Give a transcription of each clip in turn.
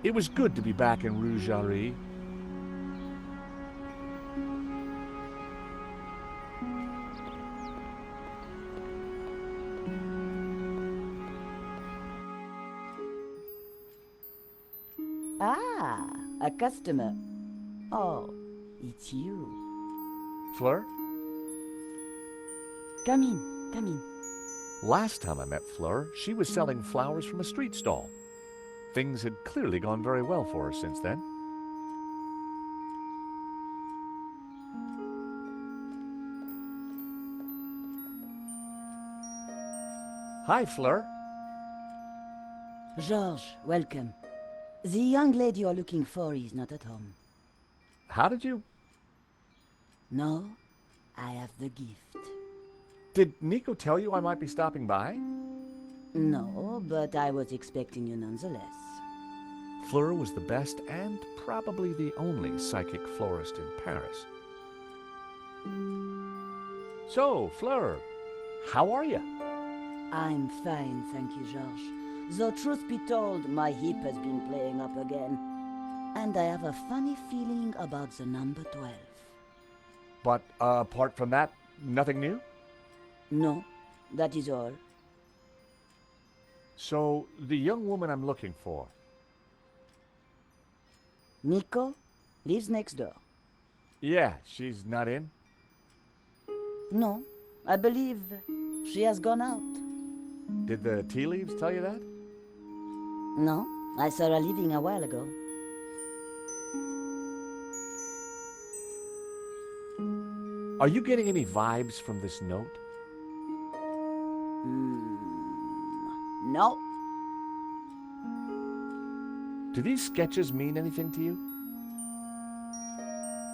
It was good to be back in Rougerie. Ah, a customer. Oh, it's you. Fleur? Come in, come in. Last time I met Fleur, she was selling flowers from a street stall. Things had clearly gone very well for her since then. Hi, Fleur. Georges, welcome. The young lady you're looking for is not at home. How did you... No, I have the gift. Did Nico tell you I might be stopping by? No, but I was expecting you nonetheless. Fleur was the best and probably the only psychic florist in Paris. So, Fleur, how are you? I'm fine, thank you, Georges. Though truth be told, my hip has been playing up again. And I have a funny feeling about the number 12. But apart from that, nothing new? No, that is all. So, the young woman I'm looking for. Nico lives next door. Yeah, she's not in? No, I believe she has gone out. Did the tea leaves tell you that? No, I saw her leaving a while ago. Are you getting any vibes from this note? No. Do these sketches mean anything to you?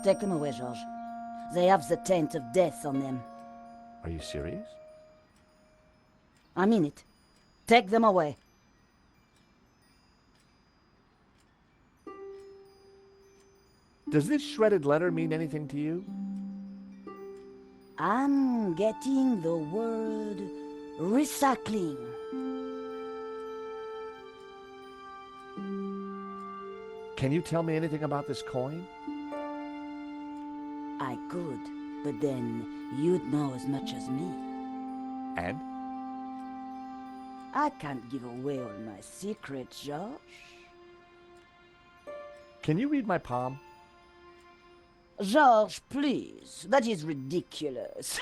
Take them away, Georges. They have the taint of death on them. Are you serious? I mean it. Take them away. Does this shredded letter mean anything to you? I'm getting the word recycling. Can you tell me anything about this coin? I could, but then you'd know as much as me. And? I can't give away all my secrets, Georges. Can you read my palm? Georges, please. That is ridiculous.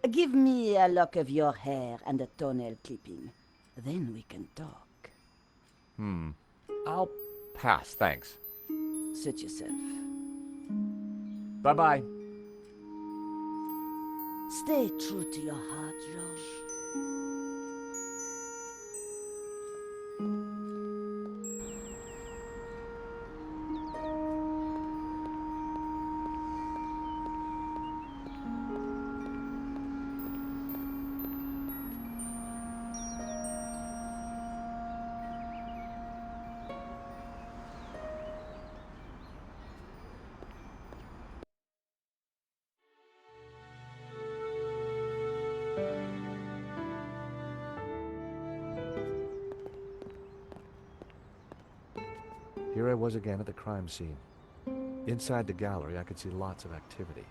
Give me a lock of your hair and a toenail clipping. Then we can talk. I'll pass, thanks. Suit yourself. Bye-bye. Stay true to your heart, Georges. Here I was again at the crime scene. Inside the gallery, I could see lots of activity.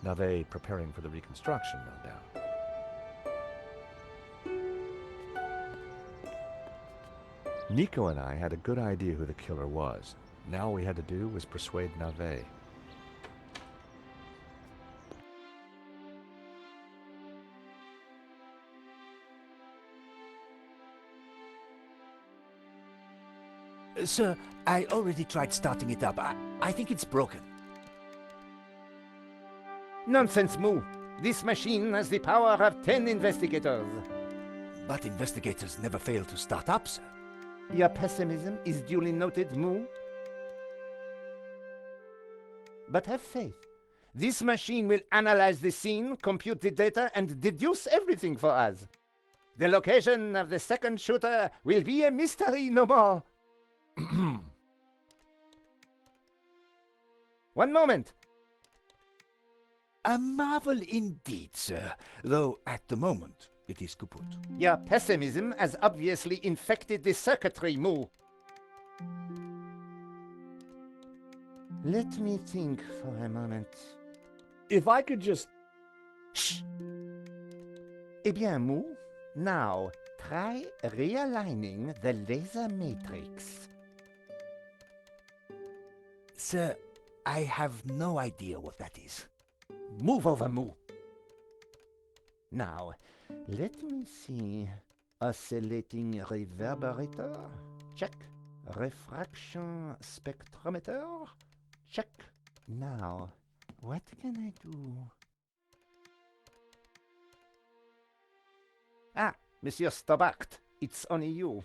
Now they preparing for the reconstruction, no doubt. Nico and I had a good idea who the killer was. Now all we had to do was persuade Navet. Sir, I already tried starting it up. I think it's broken. Nonsense, Moo. This machine has the power of 10 investigators. But investigators never fail to start up, sir. Your pessimism is duly noted, Moo. But have faith. This machine will analyze the scene, compute the data, and deduce everything for us. The location of the second shooter will be a mystery no more. One moment. A marvel indeed, sir. Though at the moment it is kaput. Your pessimism has obviously infected the circuitry, Moo. Let me think for a moment. If I could just... Shh! Eh bien, Moo, now try realigning the laser matrix. Sir, I have no idea what that is. Move over, Moo. Now, let me see. Oscillating reverberator? Check. Refraction spectrometer? Check. Now, what can I do? Ah, Monsieur Stobart, it's only you.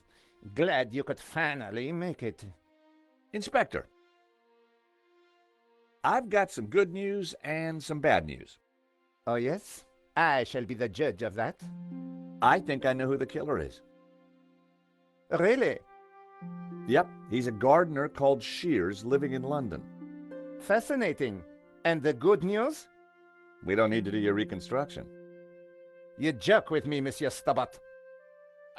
Glad you could finally make it. Inspector, I've got some good news and some bad news. Oh, yes? I shall be the judge of that. I think I know who the killer is. Really? Yep, he's a gardener called Shears living in London. Fascinating. And the good news? We don't need to do your reconstruction. You joke with me, Monsieur Stobart.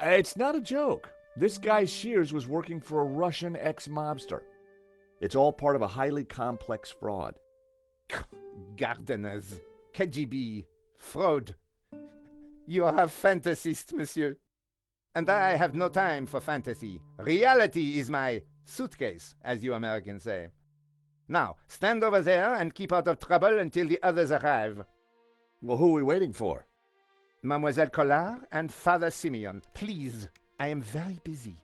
It's not a joke. This guy Shears was working for a Russian ex-mobster. It's all part of a highly complex fraud. Gardeners, KGB, fraud. You are a fantasist, monsieur. And I have no time for fantasy. Reality is my suitcase, as you Americans say. Now, stand over there and keep out of trouble until the others arrive. Well, who are we waiting for? Mademoiselle Collard and Father Simeon. Please, I am very busy.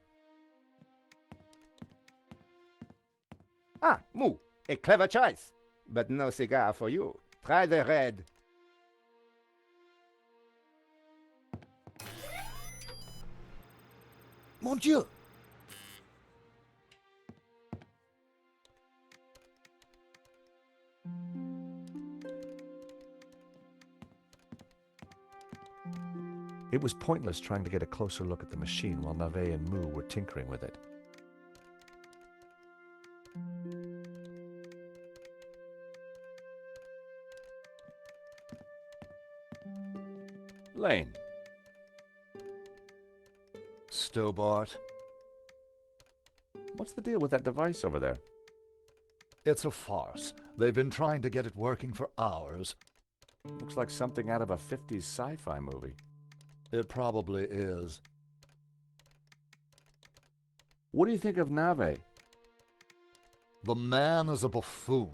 Ah, Moo, a clever choice. But no cigar for you. Try the red. Mon Dieu! It was pointless trying to get a closer look at the machine while Navet and Moo were tinkering with it. Lane. Stobart. What's the deal with that device over there? It's a farce. They've been trying to get it working for hours. Looks like something out of a 50s sci-fi movie. It probably is. What do you think of Navet? The man is a buffoon.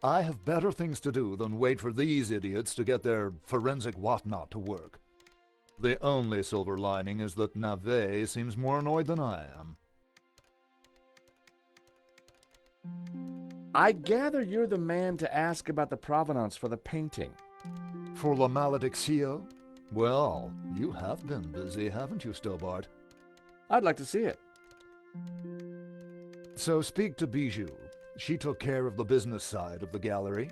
I have better things to do than wait for these idiots to get their forensic whatnot to work. The only silver lining is that Navet seems more annoyed than I am. I gather you're the man to ask about the provenance for the painting. For La Malediccio? Well, you have been busy, haven't you, Stobart? I'd like to see it. So speak to Bijou. She took care of the business side of the gallery.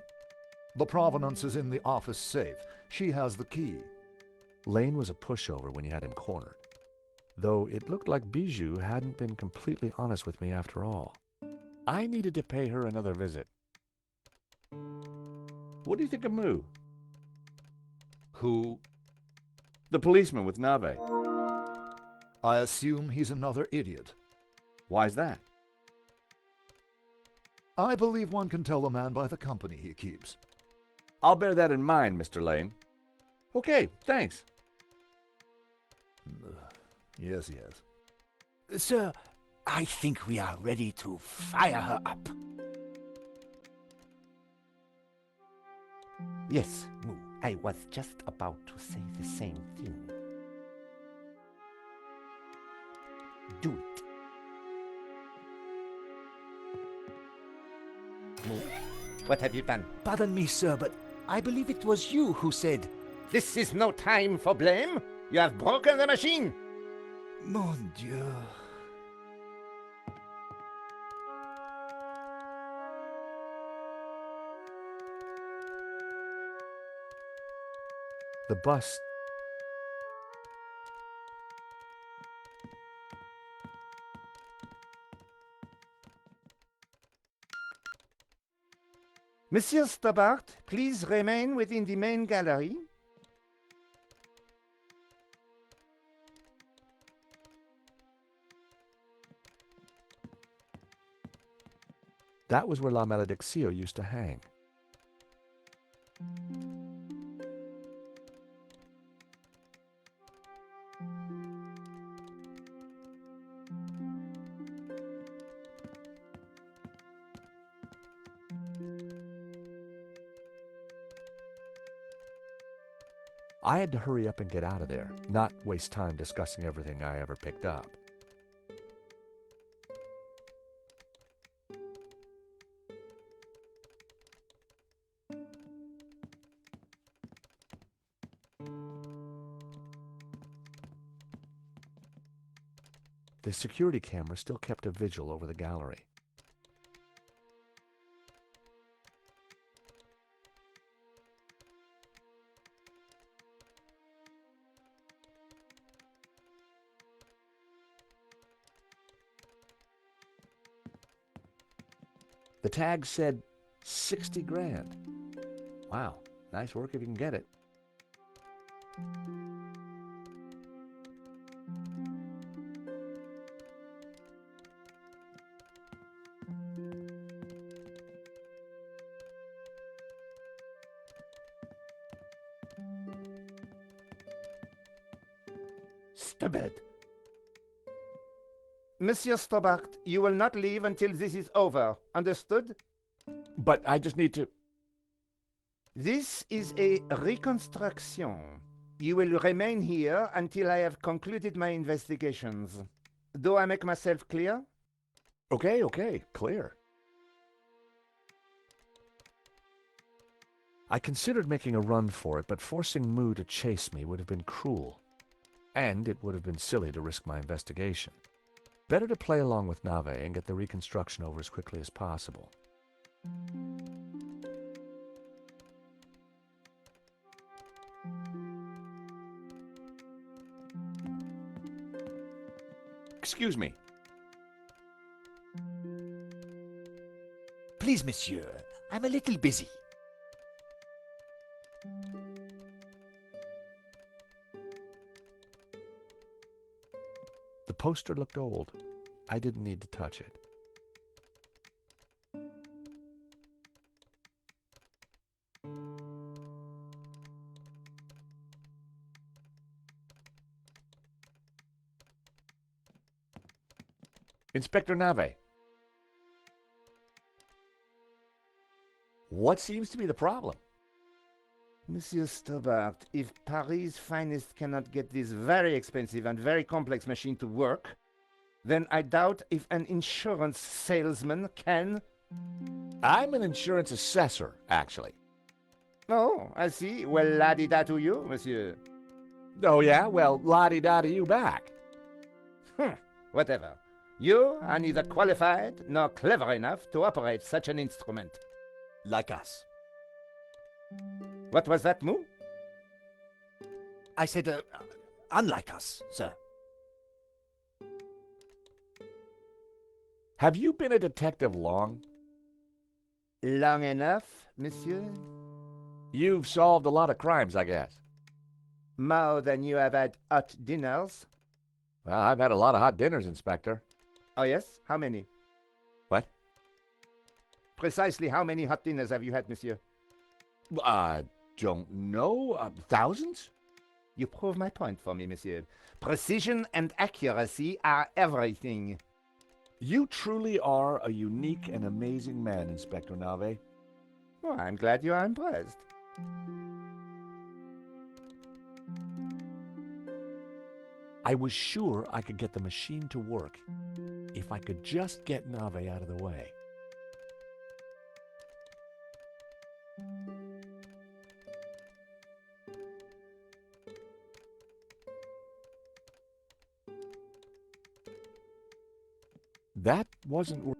The provenance is in the office safe. She has the key. Lane was a pushover when you had him cornered. Though it looked like Bijou hadn't been completely honest with me after all. I needed to pay her another visit. What do you think of Moo? Who? The policeman with Navet. I assume he's another idiot. Why's that? I believe one can tell a man by the company he keeps. I'll bear that in mind, Mr. Lane. Okay, thanks. Yes, yes. Sir, I think we are ready to fire her up. Yes, Moo, I was just about to say the same thing. Do it. Moo, what have you done? Pardon me, sir, but I believe it was you who said, This is no time for blame. You have broken the machine. Mon Dieu. The bus... Monsieur Stobart, please remain within the main gallery. That was where La Malediccio used to hang. I had to hurry up and get out of there, not waste time discussing everything I ever picked up. The security camera still kept a vigil over the gallery. The tag said 60 grand. Wow, nice work if you can get it. Stupid. Monsieur Stobart, you will not leave until this is over. Understood? But I just need to... This is a reconstruction. You will remain here until I have concluded my investigations. Do I make myself clear? Okay, clear. I considered making a run for it, but forcing Moo to chase me would have been cruel. And it would have been silly to risk my investigation. Better to play along with Nave and get the reconstruction over as quickly as possible. Excuse me. Please, monsieur, I'm a little busy. The poster looked old. I didn't need to touch it. Inspector Nave. What seems to be the problem? Monsieur Stobart, if Paris' finest cannot get this very expensive and very complex machine to work, then I doubt if an insurance salesman can. I'm an insurance assessor, actually. Oh, I see. Well, la-di-da to you, monsieur. Oh, yeah? Well, la-di-da to you back. Whatever. You are neither qualified nor clever enough to operate such an instrument. Like us. What was that, Moo? I said, unlike us, sir. Have you been a detective long? Long enough, monsieur? You've solved a lot of crimes, I guess. More than you have had hot dinners? Well, I've had a lot of hot dinners, Inspector. Oh, yes? How many? What? Precisely how many hot dinners have you had, monsieur? I don't know. Thousands? You prove my point for me, monsieur. Precision and accuracy are everything. You truly are a unique and amazing man, Inspector Nave. Well, I'm glad you are impressed. I was sure I could get the machine to work if I could just get Nave out of the way. That wasn't...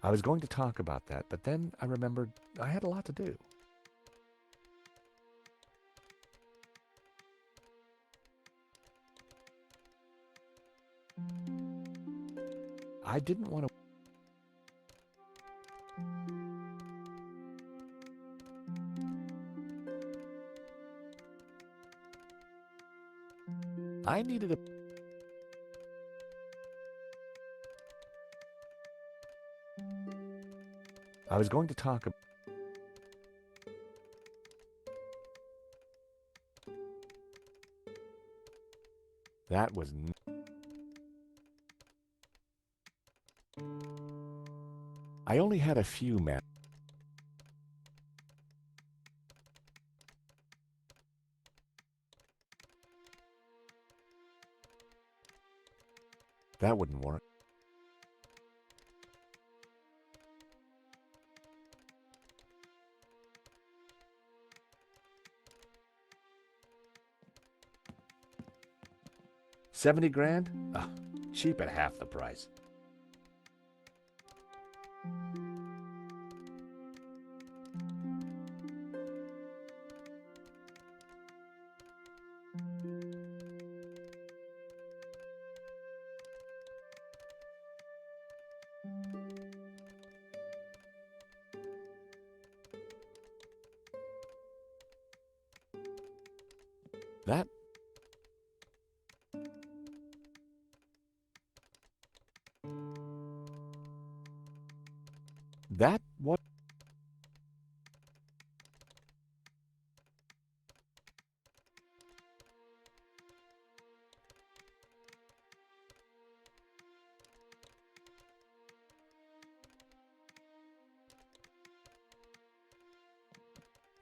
I was going to talk about that, but then I remembered I had a lot to do. I didn't want to... I needed a... I was going to talk about... That was... I only had a few men. That wouldn't work. $70,000? Ugh, cheap at half the price. That... That what?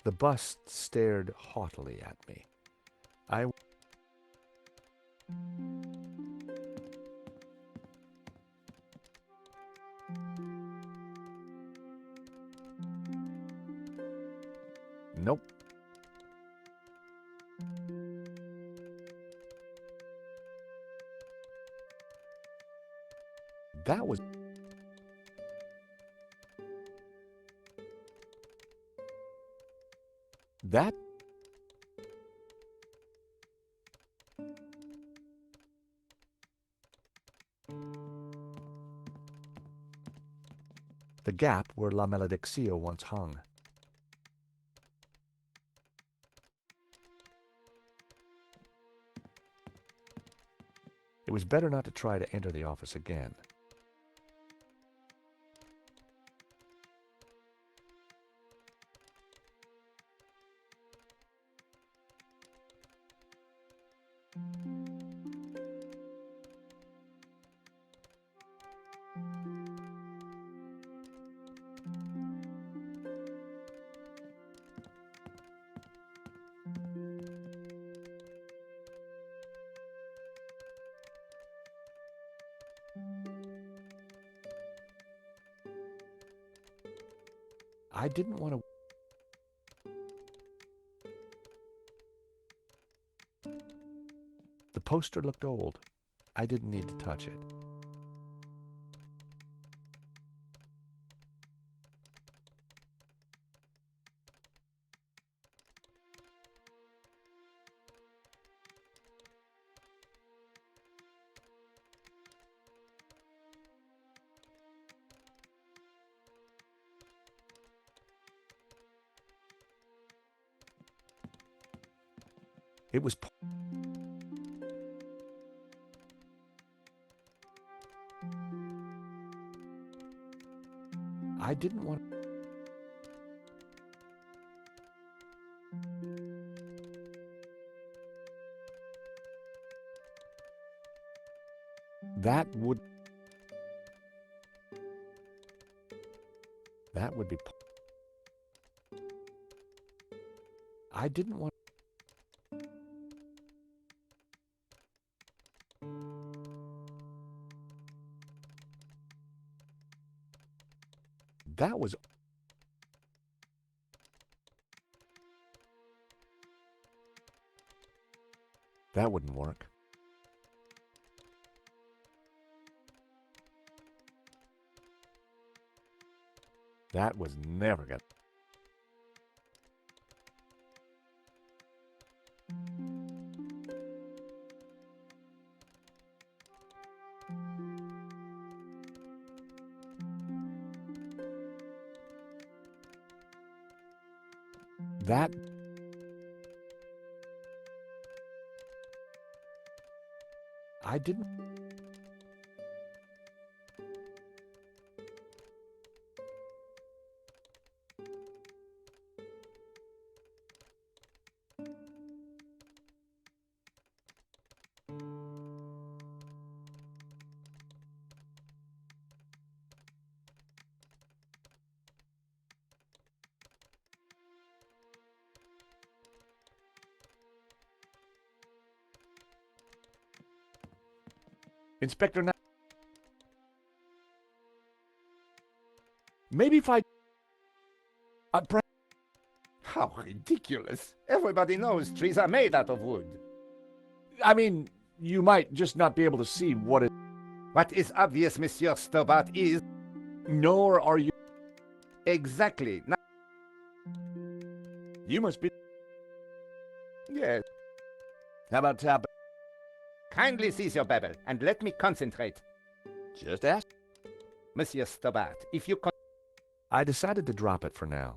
The bust stared haughtily at me. I... Nope. That was... That... The gap where La Malediccio once hung. It was better not to try to enter the office again. I didn't want to... The poster looked old. I didn't need to touch it. It was... I didn't want... That would... That would be... I didn't want... That was... That wouldn't work. That was never gonna... That... I didn't... Inspector... Maybe if I... How ridiculous. Everybody knows trees are made out of wood. I mean, you might just not be able to see what it... What is obvious, Monsieur Stobart, is... Nor are you... Exactly. Now, You must be... yes. How about tap... Kindly cease your babble, and let me concentrate. Just ask. Monsieur Stobart, if you... I decided to drop it for now.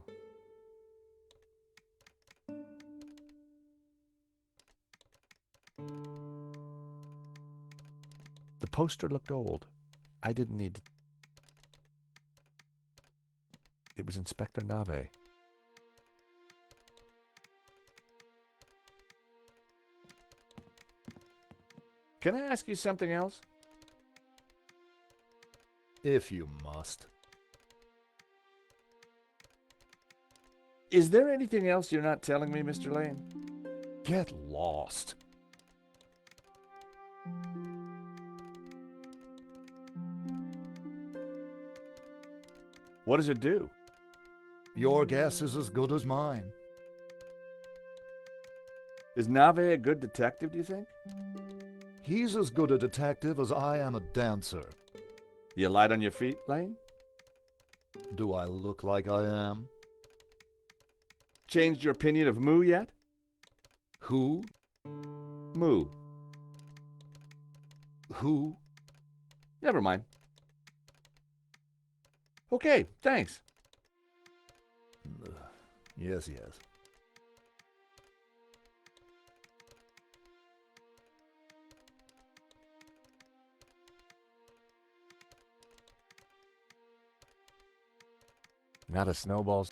The poster looked old. I didn't need to... It was Inspector Nave. Can I ask you something else? If you must. Is there anything else you're not telling me, Mr. Lane? Get lost. What does it do? Your guess is as good as mine. Is Nave a good detective, do you think? He's as good a detective as I am a dancer. You light on your feet, Lane? Do I look like I am? Changed your opinion of Moo yet? Who? Moo. Who? Never mind. Okay, thanks. Yes, yes. Not a snowball's...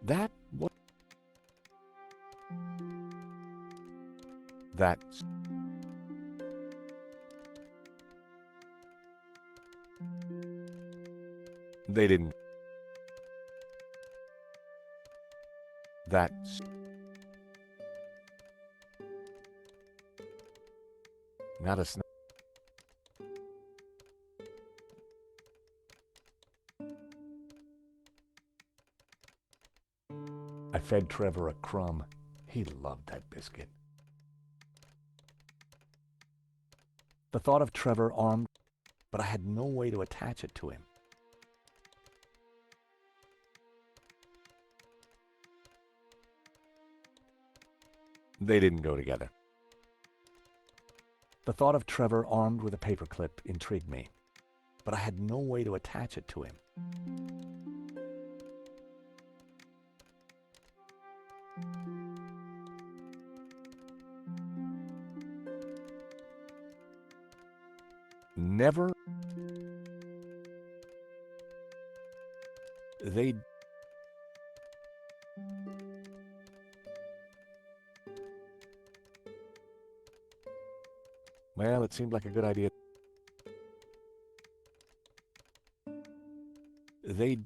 That what? That's... They didn't... That's... Not a snow... I fed Trevor a crumb. He loved that biscuit. The thought of Trevor armed, but I had no way to attach it to him. They didn't go together. The thought of Trevor armed with a paperclip intrigued me, but I had no way to attach it to him. Never. They. Well, it seemed like a good idea. They.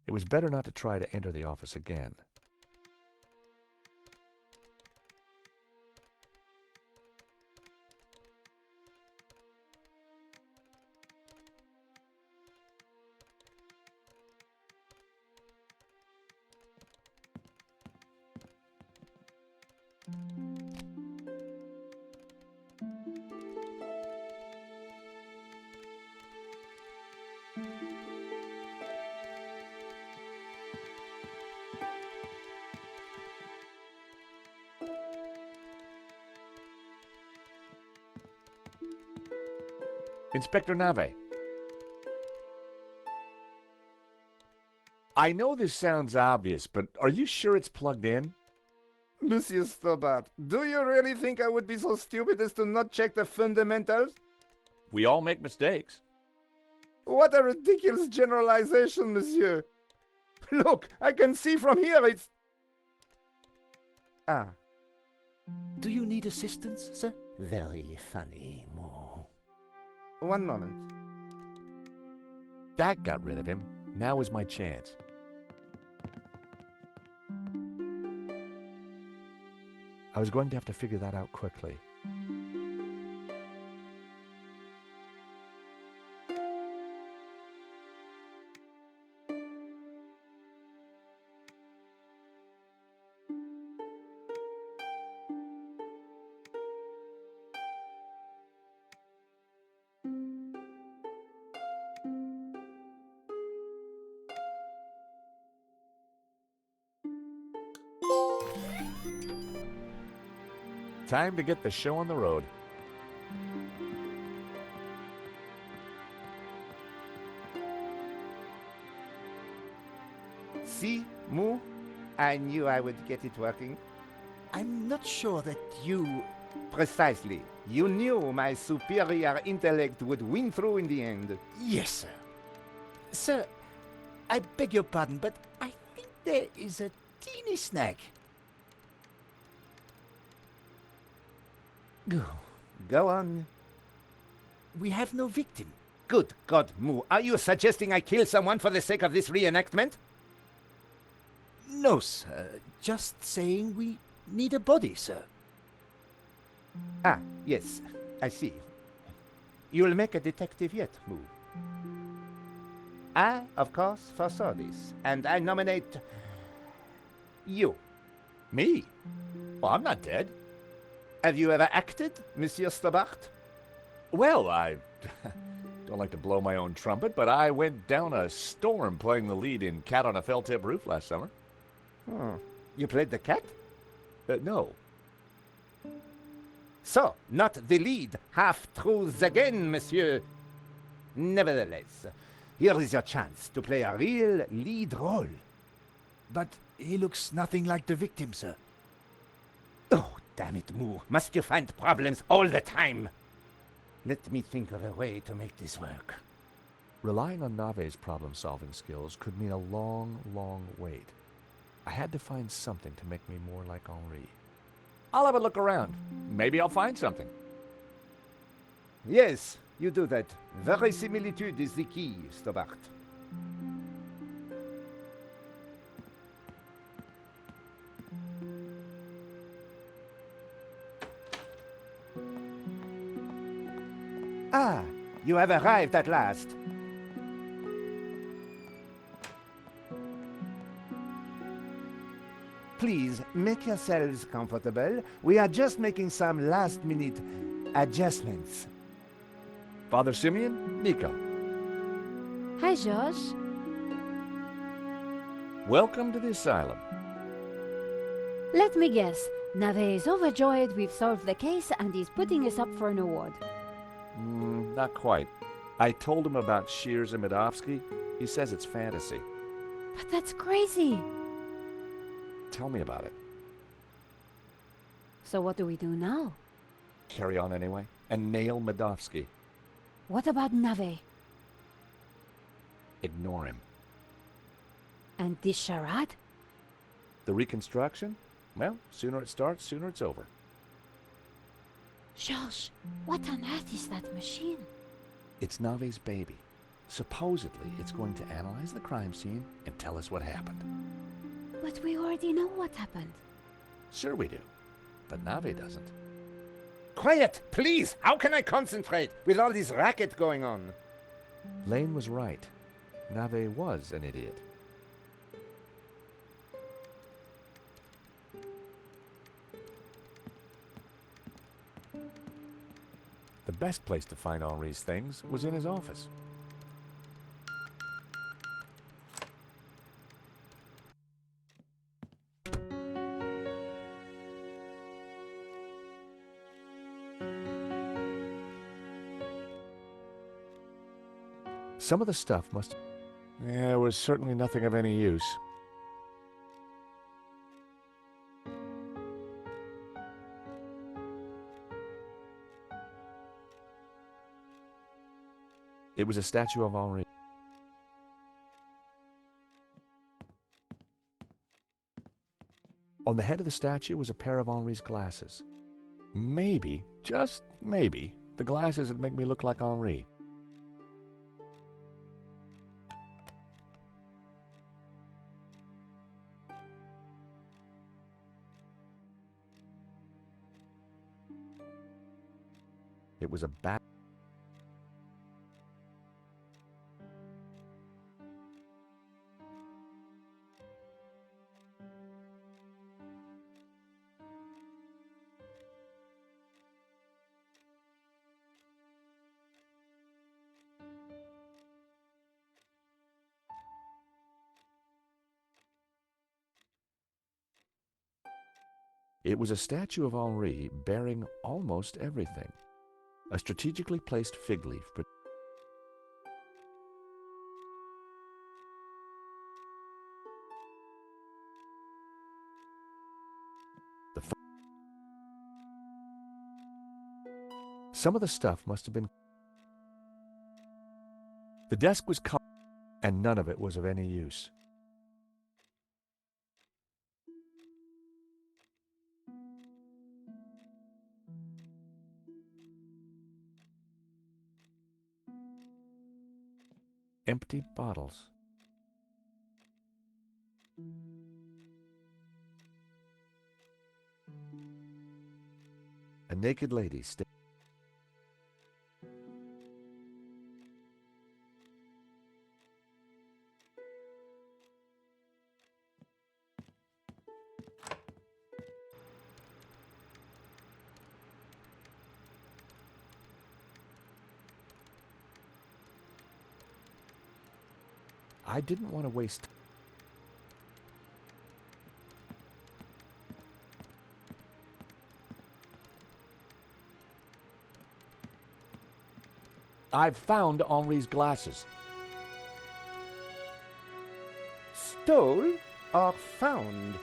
It was better not to try to enter the office again. Inspector Nave. I know this sounds obvious, but are you sure it's plugged in? Monsieur Stobart, do you really think I would be so stupid as to not check the fundamentals? We all make mistakes. What a ridiculous generalization, monsieur. Look, I can see from here it's... Ah, Do you need assistance, sir? very funny, Mo. One moment. That got rid of him. Now is my chance. I was going to have to figure that out quickly. Time to get the show on the road. See, Mo? I knew I would get it working. I'm not sure that you... Precisely. You knew my superior intellect would win through in the end. Yes, sir. Sir, I beg your pardon, but I think there is a teeny snag. Go on. We have no victim. Good God, Moo, are you suggesting I kill someone for the sake of this reenactment? No, sir. Just saying we need a body, sir. Ah, yes, I see. You'll make a detective yet, Moo. I, of course, foresaw this, and I nominate you. Me? Well, I'm not dead. Have you ever acted, Monsieur Stobart? Well, I don't like to blow my own trumpet, but I went down a storm playing the lead in Cat on a Felt-Tip Roof last summer. You played the cat? No. So, not the lead. Half-truths again, monsieur. Nevertheless, here is your chance to play a real lead role. But he looks nothing like the victim, sir. Oh, damn it, Moo. Must you find problems all the time? Let me think of a way to make this work. Relying on Nave's problem-solving skills could mean a long, long wait. I had to find something to make me more like Henri. I'll have a look around. Maybe I'll find something. Yes, you do that. Verisimilitude is the key, Stobart. Ah, you have arrived at last. Please, make yourselves comfortable. We are just making some last-minute adjustments. Father Simeon, Nico. Hi, George. Welcome to the asylum. Let me guess. Nave is overjoyed we've solved the case and he's putting us up for an award. Not quite. I told him about Shears and Medovsky. He says it's fantasy. But that's crazy. Tell me about it. So what do we do now? Carry on anyway, and nail Medovsky. What about Nave? Ignore him. And this charade? The reconstruction? Well, sooner it starts, sooner it's over. George, what on earth is that machine? It's Nave's baby. Supposedly, it's going to analyze the crime scene and tell us what happened. But we already know what happened. Sure we do, but Nave doesn't. Quiet, please! How can I concentrate with all this racket going on? Lane was right. Nave was an idiot. The best place to find Henri's things was in his office. Some of the stuff must... Yeah, it was certainly nothing of any use. It was a statue of Henri. On the head of the statue was a pair of Henri's glasses. Maybe, just maybe, the glasses would make me look like Henri. It was a bat. It was a statue of Henri bearing almost everything. A strategically placed fig leaf. Some of the stuff must have been... The desk was covered, and none of it was of any use. Empty bottles. A naked lady I didn't want to waste... I've found Henri's glasses. Stole or found?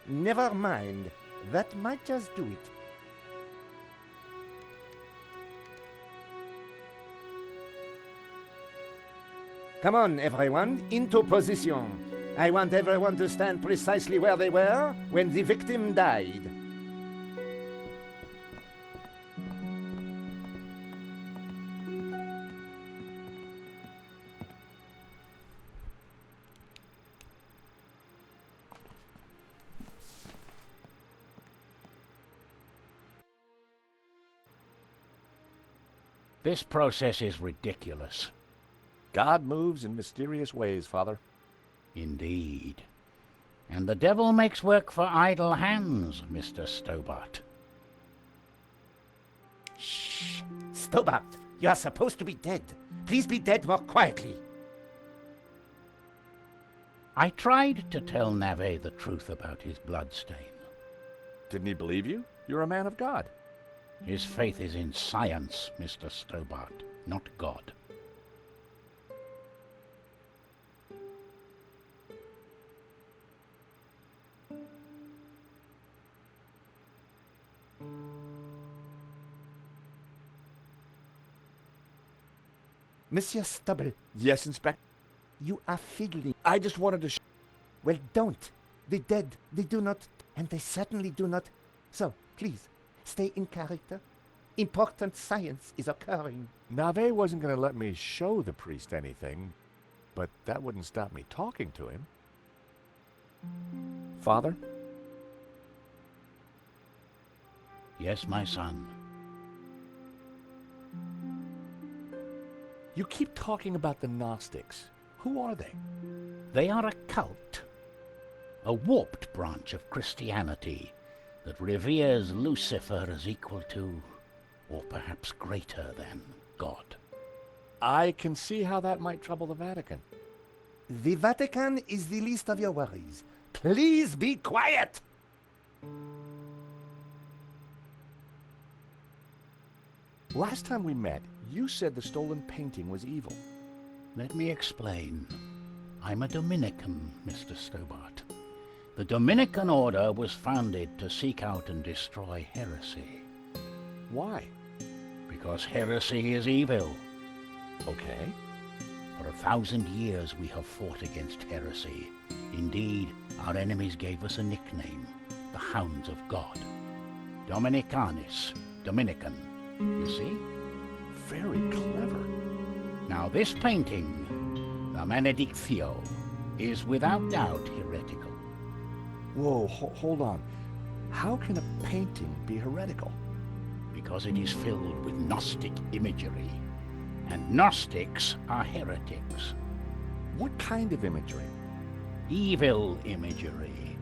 Never mind. That might just do it. Come on, everyone, into position. I want everyone to stand precisely where they were when the victim died. This process is ridiculous. God moves in mysterious ways, Father. Indeed. And the devil makes work for idle hands, Mr. Stobart. Shh! Stobart, you are supposed to be dead. Please be dead more quietly. I tried to tell Navet the truth about his bloodstain. Didn't he believe you? You're a man of God. His faith is in science, Mr. Stobart, not God. Monsieur Stubble, Yes, Inspector. you are fiddling. I just wanted to... Well, don't. The dead, they do not, and they certainly do not. So, please, stay in character. Important science is occurring. Navet wasn't going to let me show the priest anything, but that wouldn't stop me talking to him. Father? Yes, my son. You keep talking about the Gnostics. Who are they? They are a cult, a warped branch of Christianity that reveres Lucifer as equal to, or perhaps greater than, God. I can see how that might trouble the Vatican. The Vatican is the least of your worries. Please be quiet! Last time we met, you said the stolen painting was evil. Let me explain. I'm a Dominican, Mr. Stobart. The Dominican order was founded to seek out and destroy heresy. Why? Because heresy is evil. Okay. For 1,000 years we have fought against heresy. Indeed, our enemies gave us a nickname, the Hounds of God. Dominicanis, Dominican, you see? Very clever. Now this painting, the Benedictio, is without doubt heretical. Whoa, hold on. How can a painting be heretical? Because it is filled with Gnostic imagery. And Gnostics are heretics. What kind of imagery? Evil imagery.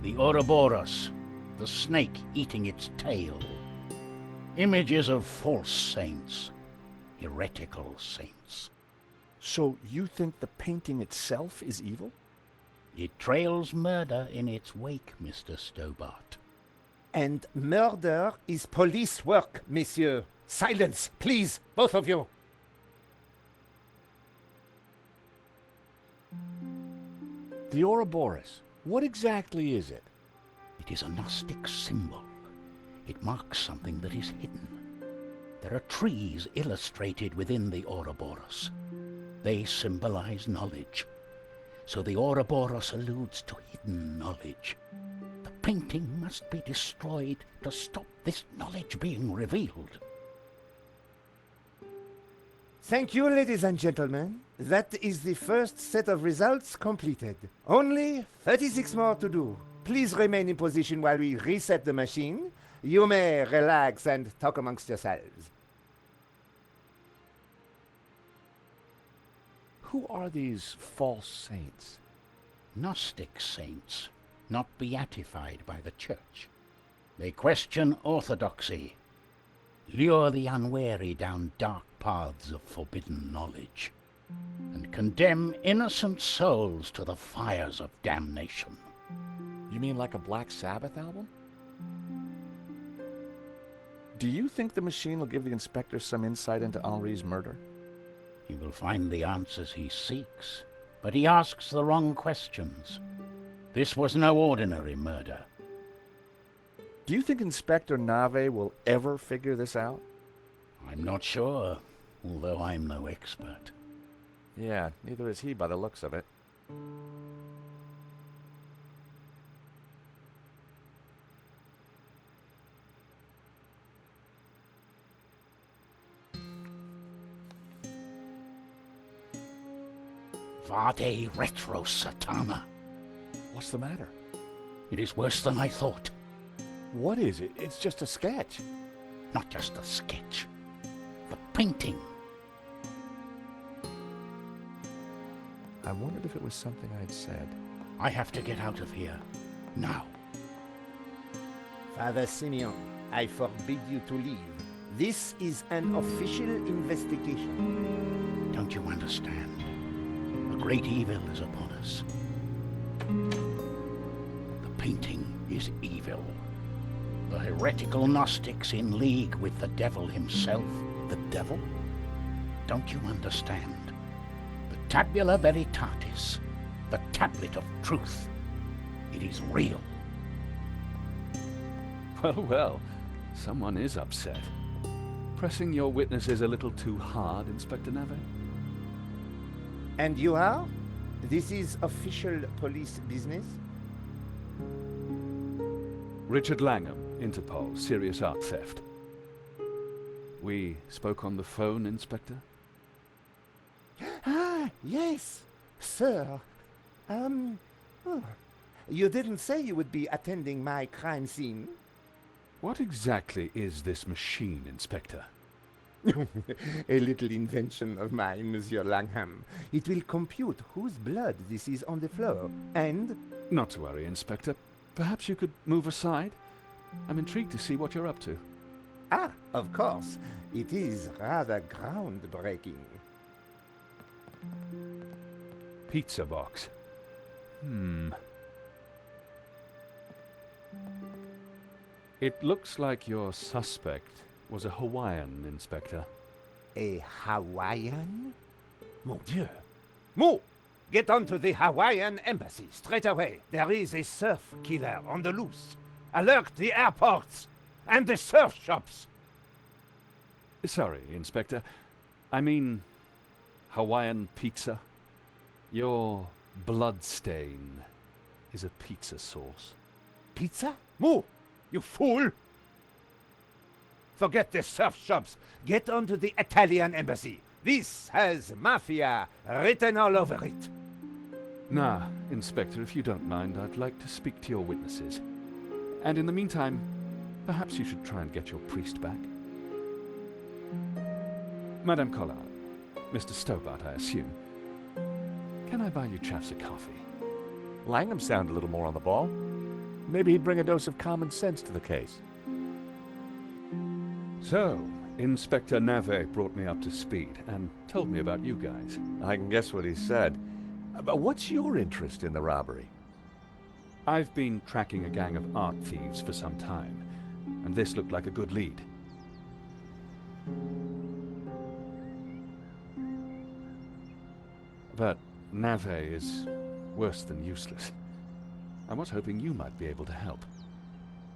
The Ouroboros, the snake eating its tail. Images of false saints, heretical saints. So you think the painting itself is evil? It trails murder in its wake, Mr. Stobart. And murder is police work, monsieur. Silence, please, both of you. The Ouroboros. What exactly is it? It is a Gnostic symbol. It marks something that is hidden. There are trees illustrated within the Ouroboros. They symbolize knowledge. So the Ouroboros alludes to hidden knowledge. The painting must be destroyed to stop this knowledge being revealed. Thank you, ladies and gentlemen. That is the first set of results completed. Only 36 more to do. Please remain in position while we reset the machine. You may relax and talk amongst yourselves. Who are these false saints? Gnostic saints, not beatified by the Church. They question orthodoxy, lure the unwary down dark paths of forbidden knowledge, and condemn innocent souls to the fires of damnation. You mean like a Black Sabbath album? Do you think the machine will give the inspector some insight into Henri's murder? He will find the answers he seeks, but he asks the wrong questions. This was no ordinary murder. Do you think Inspector Nave will ever figure this out? I'm not sure, although I'm no expert. Yeah, neither is he by the looks of it. Vade retro, Satana. What's the matter? It is worse than I thought. What is it? It's just a sketch. Not just a sketch. The painting. I wondered if it was something I'd said. I have to get out of here. Now. Father Simeon, I forbid you to leave. This is an official investigation. Don't you understand? A great evil is upon us. The painting is evil. The heretical Gnostics in league with the devil himself. The devil? Don't you understand? The Tabula Veritatis, the tablet of truth. It is real. Well, well, someone is upset. Pressing your witnesses a little too hard, Inspector Nave? And you are? This is official police business? Richard Langham, Interpol, serious art theft. We spoke on the phone, Inspector? Ah, yes, sir. You didn't say you would be attending my crime scene. What exactly is this machine, Inspector? A little invention of mine, Monsieur Langham. It will compute whose blood this is on the floor, and... Not to worry, Inspector. Perhaps you could move aside? I'm intrigued to see what you're up to. Ah, of course. It is rather groundbreaking. Pizza box. It looks like your suspect was a Hawaiian, Inspector. A Hawaiian? Mon Dieu. Moo! Get onto the Hawaiian embassy straight away. There is a surf killer on the loose. Alert the airports and the surf shops. Sorry, Inspector. I mean, Hawaiian pizza. Your bloodstain is a pizza sauce. Pizza? Moo! You fool! Forget the surf shops. Get onto the Italian embassy. This has mafia written all over it. Nah, Inspector, if you don't mind, I'd like to speak to your witnesses. And in the meantime, perhaps you should try and get your priest back. Madame Collard, Mr. Stobart, I assume. Can I buy you chaps a coffee? Langham sounded a little more on the ball. Maybe he'd bring a dose of common sense to the case. So, Inspector Nave brought me up to speed and told me about you guys. I can guess what he said. But what's your interest in the robbery? I've been tracking a gang of art thieves for some time, and this looked like a good lead. But Nave is worse than useless. I was hoping you might be able to help.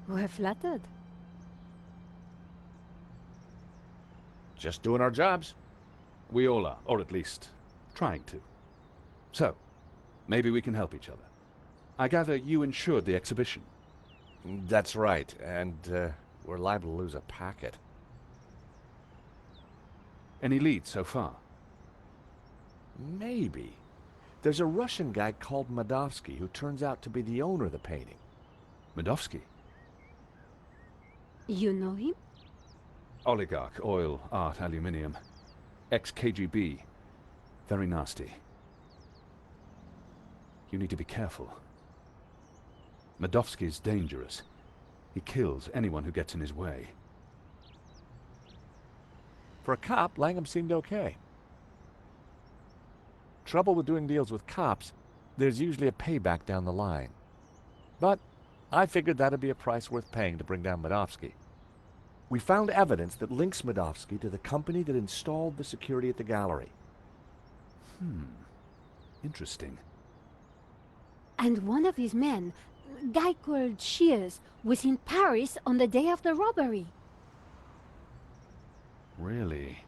We're flattered. Just doing our jobs. We all are, or at least trying to. So, maybe we can help each other. I gather you insured the exhibition. That's right, and we're liable to lose a packet. Any leads so far? Maybe. There's a Russian guy called Madovsky who turns out to be the owner of the painting. Madovsky? You know him? Oligarch, oil, art, aluminium. Ex-KGB. Very nasty. You need to be careful. Madovsky's dangerous. He kills anyone who gets in his way. For a cop, Langham seemed okay. Trouble with doing deals with cops, there's usually a payback down the line. But I figured that'd be a price worth paying to bring down Madovsky. We found evidence that links Madovsky to the company that installed the security at the gallery. Interesting. And one of his men, a guy called Shears, was in Paris on the day of the robbery. Really?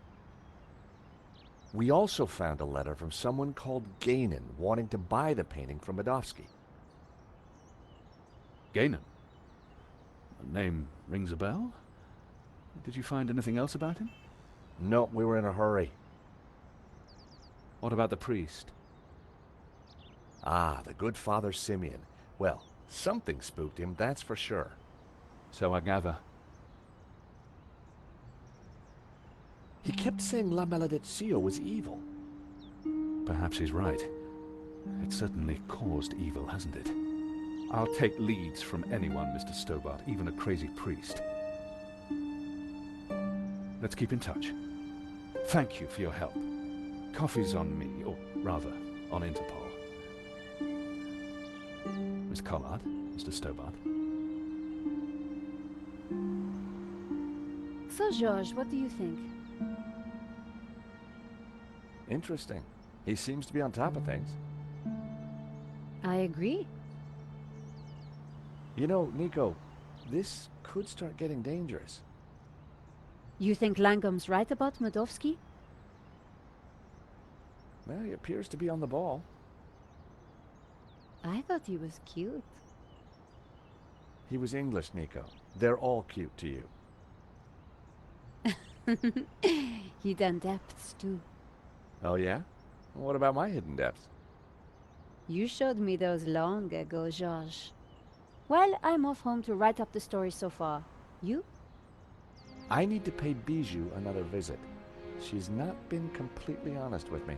We also found a letter from someone called Gainan wanting to buy the painting from Madovsky. Gainan? The name rings a bell? Did you find anything else about him? No, we were in a hurry. What about the priest? Ah, the good Father Simeon. Well, something spooked him, that's for sure. So I gather. He kept saying La Maledizio was evil. Perhaps he's right. It certainly caused evil, hasn't it? I'll take leads from anyone, Mr. Stobart, even a crazy priest. Let's keep in touch. Thank you for your help. Coffee's on me, or rather, on Interpol. Miss Collard, Mr. Stobart. So, George, what do you think? Interesting. He seems to be on top of things. I agree. You know, Nico, this could start getting dangerous. You think Langham's right about Madovsky? Well, he appears to be on the ball. I thought he was cute. He was English, Nico. They're all cute to you. Hidden depths, too. Oh, yeah? What about my hidden depths? You showed me those long ago, George. Well, I'm off home to write up the story so far. You? I need to pay Bijou another visit. She's not been completely honest with me.